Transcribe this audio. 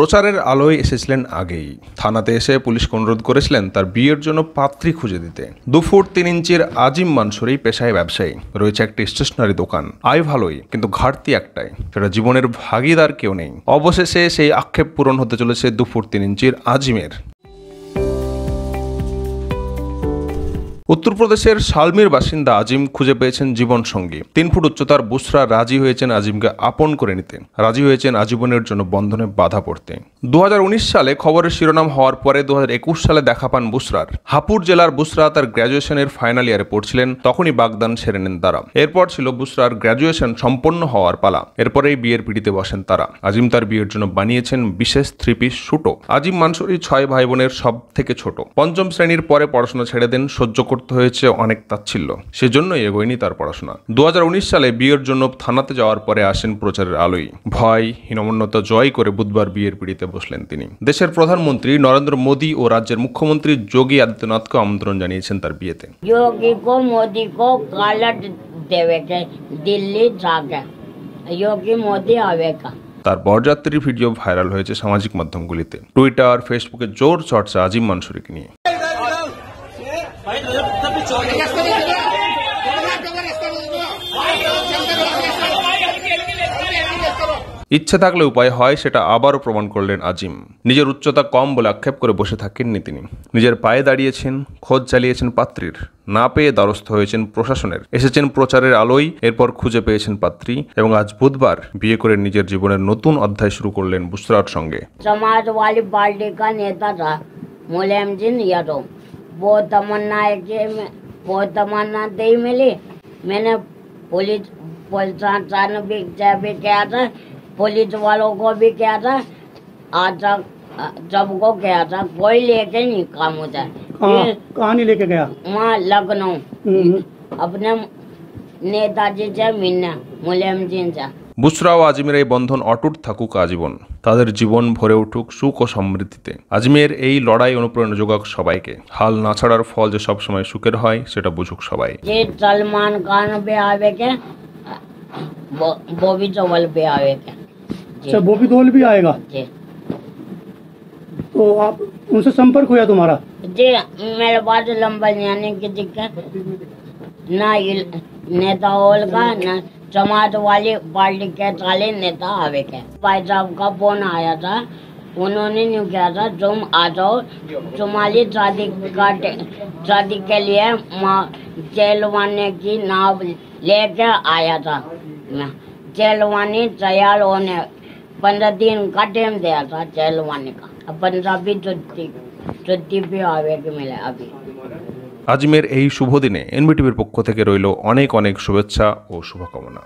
প্রচারের আলোয় এসেছিলেন আগেই। থানাতে এসে পুলিশকে অনুরোধ করেছিলেন তার বিয়ের জন্য পাত্রী খুঁজে দিতে। 2 ফুট 3 ইঞ্চির আজিম মানসুরি পেশায় ব্যবসায়ী, রয়েছে একটি স্টেশনারি দোকান। আয় ভালোই, কিন্তু ঘাটতি একটাই, সেটা জীবনের ভাগিদার কেউ নেই। অবশেষে সেই আক্ষেপ পূরণ হতে চলেছে 2 ফুট 3 ইঞ্চির আজিমের। উত্তরপ্রদেশের শালমির বাসিন্দা আজিম খুঁজে পেয়েছেন জীবন সঙ্গী। 3 ফুট উচ্চতার বুসরা রাজি হয়েছেন আজিমকে আপন করে নিতে, রাজি হয়েছেন আজীবনের জন্য বন্ধনে বাধা পড়তে। 2019 সালে খবরের শিরোনাম হওয়ার পরে 2021 সালে দেখা পান বুসরার। হাপুর জেলার বুসরা তার গ্র্যাজুয়েশনের ফাইনাল ইয়ারে পড়ছিলেন, তখনই বাগদান সেরে নেন তারা। এরপর ছিল বুসরার গ্র্যাজুয়েশন সম্পন্ন হওয়ার পালা। এরপরেই বিয়ের পিড়িতে বসেন তারা। আজিম তার বিয়ের জন্য বানিয়েছেন বিশেষ 3 পিস স্যুটও। আজিম মানসুরি 6 ভাই বোনের সব থেকে ছোট। 5ম শ্রেণীর পরে পড়াশোনা ছেড়ে দেন। সহ্য করতে হয়েছে অনেক তাচ্ছিল্য, সেজন্যই এগোয়নি তার পড়াশোনা। 2019 সালে বিয়ের জন্য থানাতে যাওয়ার পরে আসেন প্রচারের আলোয়। ভয় হীনমন্যতা জয় করে বুধবার বিয়ের পিড়িতে বসলেন তিনি। দেশের প্রধানমন্ত্রী নরেন্দ্র মোদী ও রাজ্যের মুখ্যমন্ত্রী যোগী আদিত্যনাথকে আমন্ত্রণ জানিয়েছেন তার বিয়েতে। योगी को मोदी को कालट देवे के दिल्ली जाके योगी मोदी आवेगा। তার বরযাত্রীর ভিডিও ভাইরাল হয়েছে সামাজিক মাধ্যমগুলিতে। টুইটার, ফেসবুকে জোর চর্চা আজিম মানসুরিকে নিয়ে। ইচ্ছে থাকলে উপায় হয়, সেটা আবারও প্রমাণ করলেন আজিম। নিজের উচ্চতা কম বলে আক্ষেপ করে বসে থাকেননি তিনি। নিজের পায়ে দাঁড়িয়েছেন, খোঁজ চালিয়েছেন পাত্রীর। না পেয়ে দ্বারস্থ হয়েছেন প্রশাসনের। এসেছেন প্রচারের আলোয়, এরপর খুঁজে পেয়েছেন পাত্রী এবং আজ বুধবার বিয়ে করে নিজের জীবনের নতুন অধ্যায় শুরু করলেন বুসরার সঙ্গে। समाजवादी पार्टी का नेता था मुलायम सिंह यादव। वो तमन्ना नहीं मिली। मैंने पुलिस प्रशासन भी किया था, पुलिस वालों को भी किया था, आज तक सबको किया था, कोई लेके नहीं काम होता। कहाँ नहीं लेके गया? वहाँ लखनऊ अपने नेताजी से मिलना, मुलायम सिंह से। বুসরা ও আজিমের এই বন্ধন অটুট থাকুক আজীবন। তাদের জীবন ভরে উঠুক সুখ ও সমৃদ্ধিতে। আজিমের এই লড়াই অনুপ্রেরণা যোগাক সবাইকে। হাল না ছাড়ার ফল যে সবসময় সুখের হয়, সেটা বুঝুক সবাই। যে सलमान खान पे आवे के, बॉबी देओल पे आवे के। अच्छा, बॉबी देओल भी आएगा? जी। तो आप उनसे संपर्क हुआ तुम्हारा? जी, मेरे पास लंबा जाने की दिक्कत ना, नेता होल का ना समाज वाली पार्टी के साले नेता आवे के। भाई साहब का फोन आया था, उन्होंने न्यू किया था तुम आ जाओ, तुम्हारी शादी के लिए जेलवानी की नाव लेके आया था। जेलवानी तैयार होने 15 दिन का टाइम दिया था जेलवानी का। 15 भी छुट्टी भी आवे के मिले अभी। আজিমের এই শুভ দিনে এনবিটিভির পক্ষ থেকে রইল অনেক অনেক শুভেচ্ছা ও শুভকামনা।